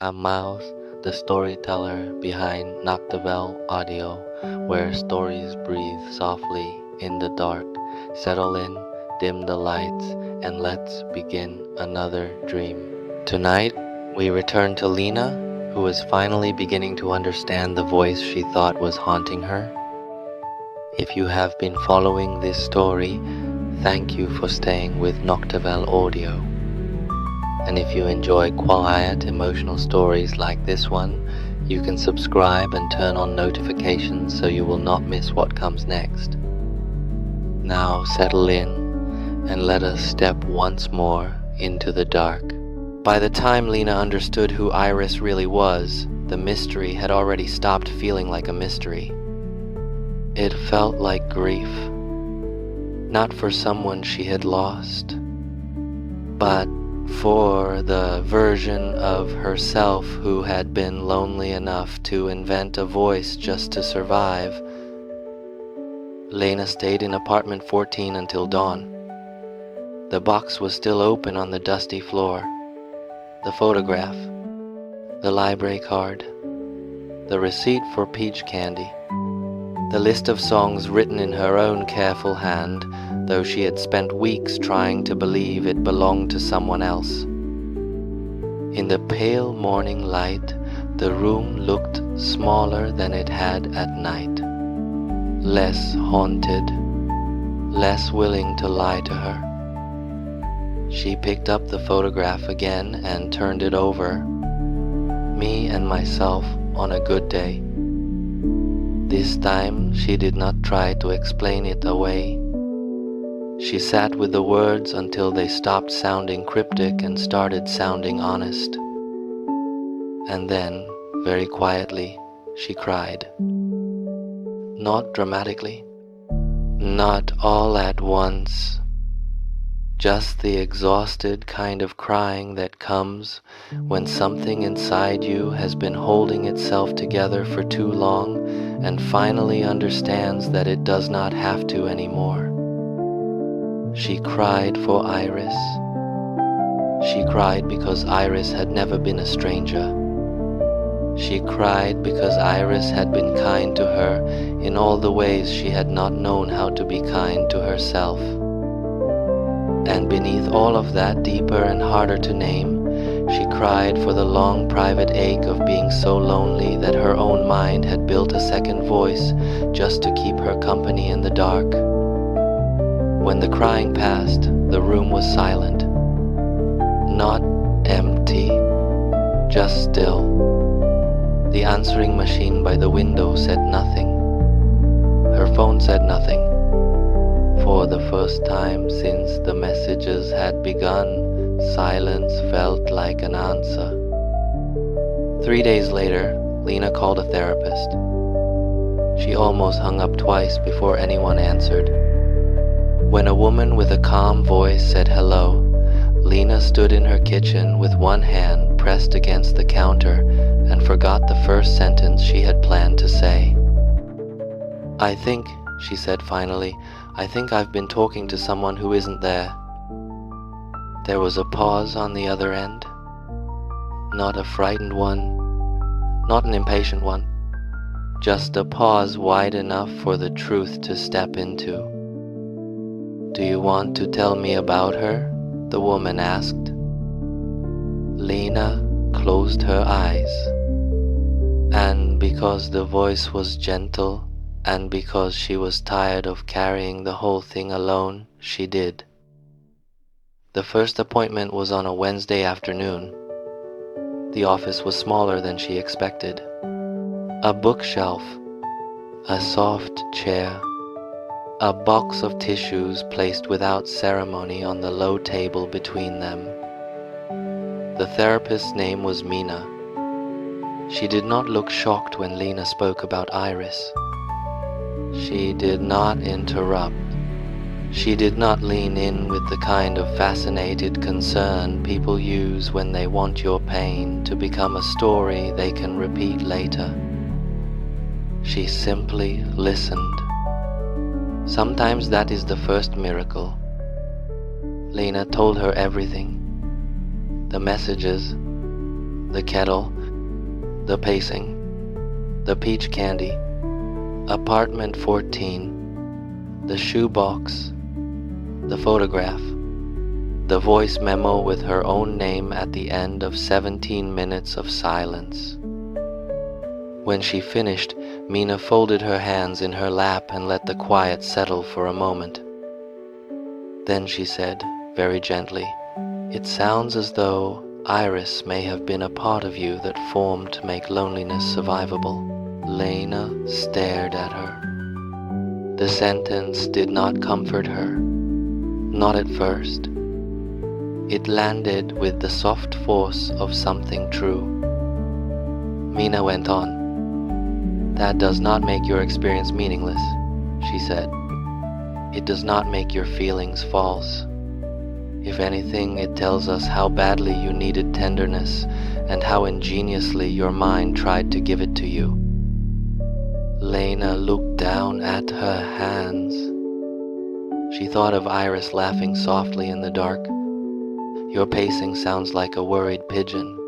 I'm Miles, the storyteller behind Noctavel Audio, where stories breathe softly in the dark. Settle in, dim the lights, and let's begin another dream. Tonight, we return to Lena, who is finally beginning to understand the voice she thought was haunting her. If you have been following this story, thank you for staying with Noctavel Audio. And if you enjoy quiet, emotional stories like this one, you can subscribe and turn on notifications so you will not miss what comes next. Now settle in and let us step once more into the dark. By the time Lena understood who Iris really was, the mystery had already stopped feeling like a mystery. It felt like grief, not for someone she had lost, but for the version of herself who had been lonely enough to invent a voice just to survive. Lena stayed in apartment 14 until dawn. The box was still open on the dusty floor. The photograph, the library card, the receipt for peach candy, the list of songs written in her own careful hand, though she had spent weeks trying to believe it belonged to someone else. In the pale morning light, the room looked smaller than it had at night, less haunted, less willing to lie to her. She picked up the photograph again and turned it over. Me and myself on a good day. This time she did not try to explain it away. She sat with the words until they stopped sounding cryptic and started sounding honest. And then, very quietly, she cried. Not dramatically, not all at once, just the exhausted kind of crying that comes when something inside you has been holding itself together for too long and finally understands that it does not have to anymore. She cried for Iris. She cried because Iris had never been a stranger. She cried because Iris had been kind to her in all the ways she had not known how to be kind to herself. And beneath all of that, deeper and harder to name, she cried for the long private ache of being so lonely that her own mind had built a second voice just to keep her company in the dark. When the crying passed, the room was silent. Not empty, just still. The answering machine by the window said nothing. Her phone said nothing. For the first time since the messages had begun, silence felt like an answer. 3 days later, Lena called a therapist. She almost hung up twice before anyone answered. When a woman with a calm voice said hello, Lena stood in her kitchen with one hand pressed against the counter and forgot the first sentence she had planned to say. I think, she said finally, I think I've been talking to someone who isn't there. There was a pause on the other end. Not a frightened one, not an impatient one, just a pause wide enough for the truth to step into. Do you want to tell me about her? The woman asked. Lena closed her eyes, and because the voice was gentle, and because she was tired of carrying the whole thing alone, she did. The first appointment was on a Wednesday afternoon. The office was smaller than she expected. A bookshelf, a soft chair, a box of tissues placed without ceremony on the low table between them. The therapist's name was Mina. She did not look shocked when Lena spoke about Iris. She did not interrupt. She did not lean in with the kind of fascinated concern people use when they want your pain to become a story they can repeat later. She simply listened. Sometimes that is the first miracle. Lena told her everything. The messages, the kettle, the pacing, the peach candy, apartment 14, the shoebox, the photograph, the voice memo with her own name at the end of 17 minutes of silence. When she finished, Mina folded her hands in her lap and let the quiet settle for a moment. Then she said, very gently, "It sounds as though Iris may have been a part of you that formed to make loneliness survivable." Lena stared at her. The sentence did not comfort her, not at first. It landed with the soft force of something true. Mina went on. "That does not make your experience meaningless," she said. "It does not make your feelings false. If anything, it tells us how badly you needed tenderness and how ingeniously your mind tried to give it to you." Lena looked down at her hands. She thought of Iris laughing softly in the dark. "Your pacing sounds like a worried pigeon."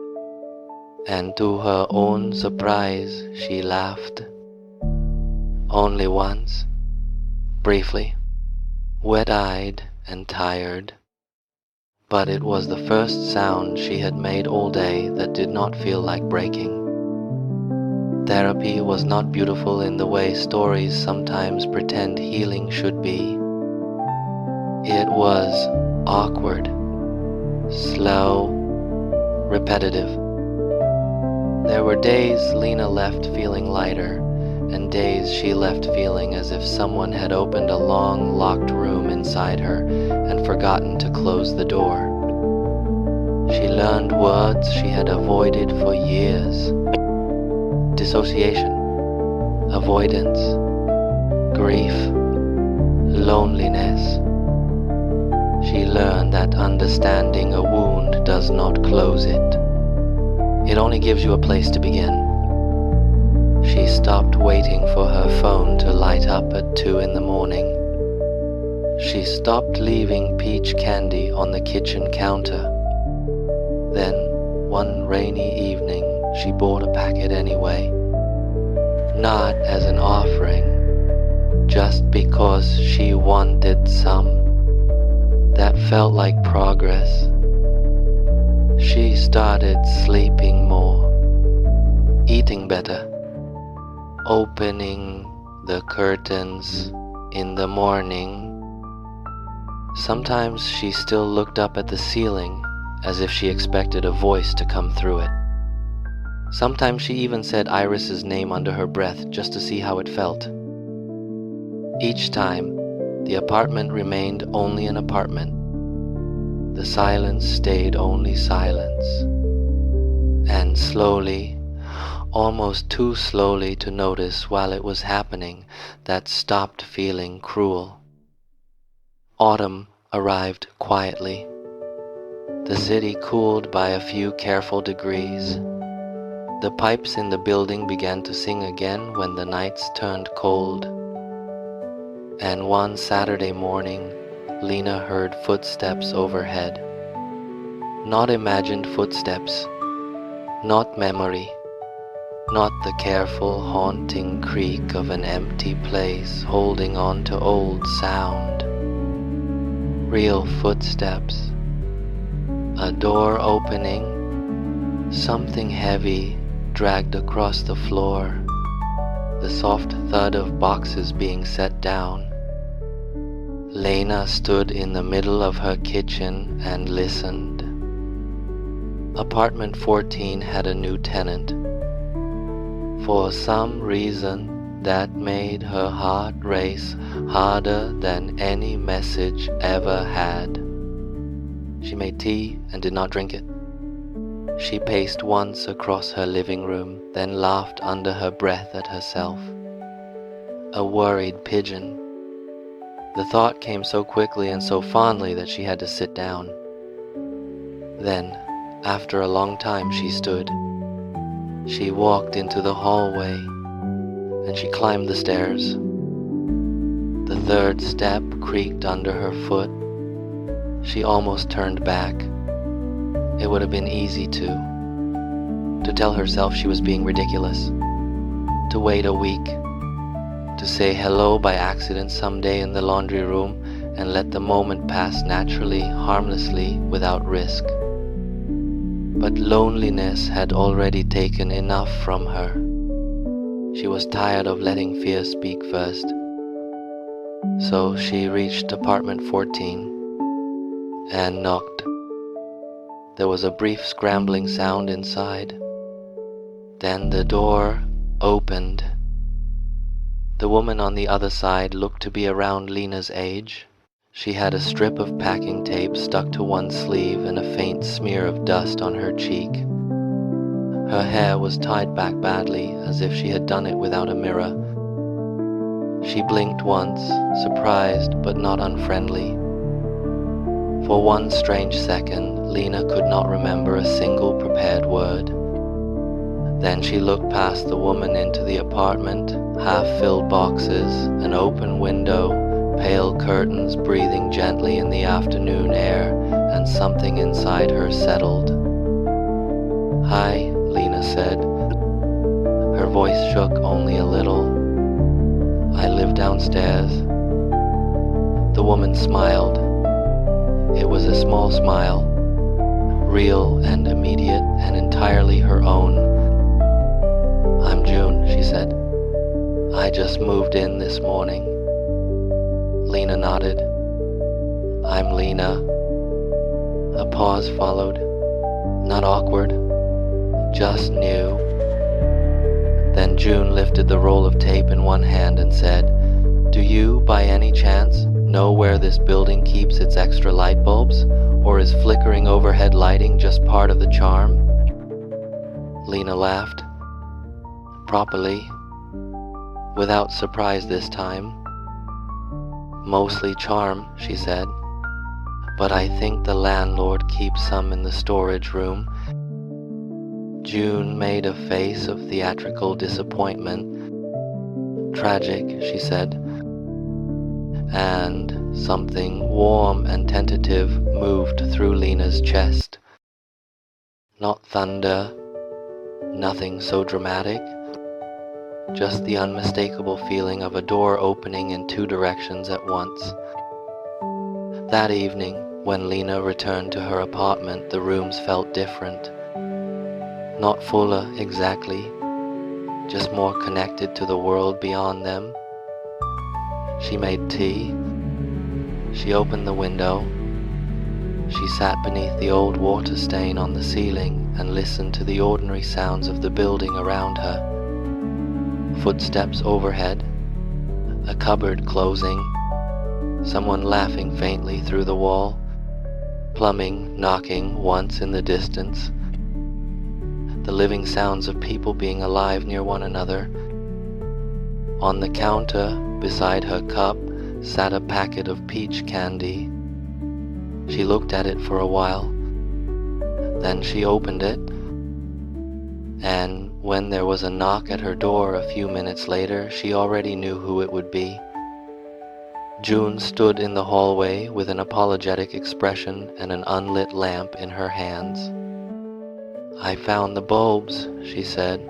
And to her own surprise, she laughed. Only once, briefly, wet-eyed and tired. But it was the first sound she had made all day that did not feel like breaking. Therapy was not beautiful in the way stories sometimes pretend healing should be. It was awkward, slow, repetitive. There were days Lena left feeling lighter, and days she left feeling as if someone had opened a long, locked room inside her and forgotten to close the door. She learned words she had avoided for years. Dissociation, avoidance, grief, loneliness. She learned that understanding a wound does not close it. It only gives you a place to begin. She stopped waiting for her phone to light up at 2 in the morning. She stopped leaving peach candy on the kitchen counter. Then, one rainy evening, she bought a packet anyway. Not as an offering, just because she wanted some. That felt like progress. She started sleeping more, eating better, opening the curtains in the morning. Sometimes she still looked up at the ceiling as if she expected a voice to come through it. Sometimes she even said Iris's name under her breath just to see how it felt. Each time, the apartment remained only an apartment. The silence stayed only silence. And slowly, almost too slowly to notice while it was happening, that stopped feeling cruel. Autumn arrived quietly. The city cooled by a few careful degrees. The pipes in the building began to sing again when the nights turned cold. And one Saturday morning, Lena heard footsteps overhead. Not imagined footsteps, not memory, not the careful, haunting creak of an empty place holding on to old sound. Real footsteps. A door opening, something heavy dragged across the floor, the soft thud of boxes being set down. Lena stood in the middle of her kitchen and listened. Apartment 14 had a new tenant. For some reason, that made her heart race harder than any message ever had. She made tea and did not drink it. She paced once across her living room, then laughed under her breath at herself. A worried pigeon. The thought came so quickly and so fondly that she had to sit down. Then, after a long time, she stood. She walked into the hallway, and she climbed the stairs. The third step creaked under her foot. She almost turned back. It would have been easy to. to tell herself she was being ridiculous, to wait a week, to say hello by accident someday in the laundry room and let the moment pass naturally, harmlessly, without risk. But loneliness had already taken enough from her. She was tired of letting fear speak first. So she reached apartment 14 and knocked. There was a brief scrambling sound inside. Then the door opened. The woman on the other side looked to be around Lena's age. She had a strip of packing tape stuck to one sleeve and a faint smear of dust on her cheek. Her hair was tied back badly, as if she had done it without a mirror. She blinked once, surprised but not unfriendly. For one strange second, Lena could not remember a single prepared word. Then she looked past the woman into the apartment, half-filled boxes, an open window, pale curtains breathing gently in the afternoon air, and something inside her settled. "Hi," Lena said. Her voice shook only a little. "I live downstairs." The woman smiled. It was a small smile, real and immediate and entirely her own. "I'm June," she said. "I just moved in this morning." Lena nodded. "I'm Lena." A pause followed. Not awkward, just new. Then June lifted the roll of tape in one hand and said, "Do you, by any chance, know where this building keeps its extra light bulbs? Or is flickering overhead lighting just part of the charm?" Lena laughed. Properly, without surprise this time. "Mostly charm," she said. "But I think the landlord keeps some in the storage room." June made a face of theatrical disappointment. "Tragic," she said. And something warm and tentative moved through Lena's chest. Not thunder, nothing so dramatic, just the unmistakable feeling of a door opening in two directions at once. That evening, when Lena returned to her apartment, the rooms felt different. Not fuller exactly, just more connected to the world beyond them. She made tea. She opened the window. She sat beneath the old water stain on the ceiling and listened to the ordinary sounds of the building around her. Footsteps overhead, a cupboard closing, someone laughing faintly through the wall, plumbing knocking once in the distance, the living sounds of people being alive near one another. On the counter, beside her cup, sat a packet of peach candy. She looked at it for a while. Then she opened it, and when there was a knock at her door a few minutes later, she already knew who it would be. June stood in the hallway with an apologetic expression and an unlit lamp in her hands. "I found the bulbs," she said,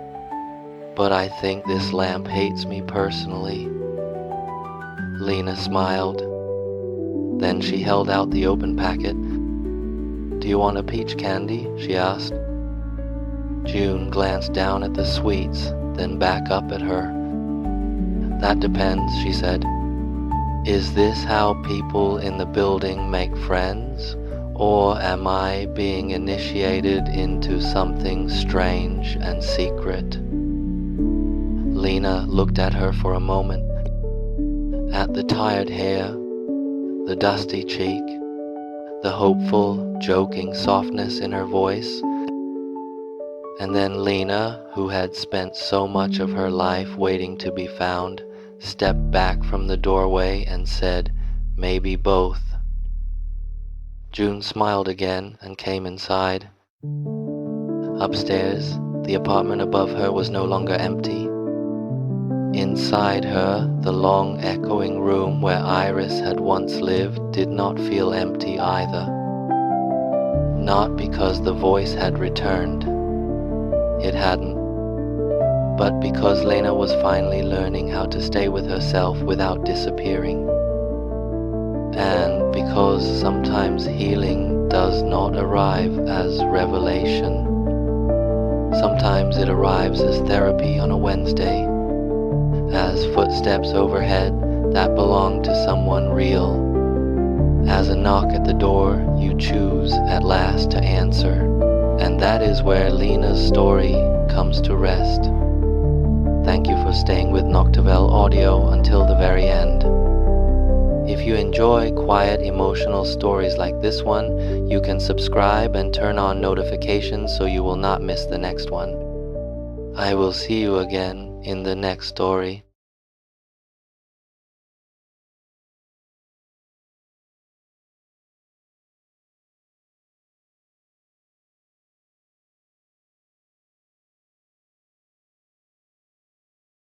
"but I think this lamp hates me personally." Lena smiled. Then she held out the open packet. "Do you want a peach candy?" she asked. June glanced down at the sweets, then back up at her. "That depends," she said. "Is this how people in the building make friends? Or am I being initiated into something strange and secret?" Lena looked at her for a moment. At the tired hair, the dusty cheek, the hopeful, joking softness in her voice. And then Lena, who had spent so much of her life waiting to be found, stepped back from the doorway and said, "Maybe both." June smiled again and came inside. Upstairs, the apartment above her was no longer empty. Inside her, the long echoing room where Iris had once lived did not feel empty either. Not because the voice had returned. it hadn't. But because Lena was finally learning how to stay with herself without disappearing. And because sometimes healing does not arrive as revelation. Sometimes it arrives as therapy on a Wednesday, as footsteps overhead that belong to someone real, as a knock at the door you choose at last to answer. And that is where Lena's story comes to rest. Thank you for staying with Noctivel Audio until the very end. If you enjoy quiet, emotional stories like this one, you can subscribe and turn on notifications so you will not miss the next one. I will see you again in the next story.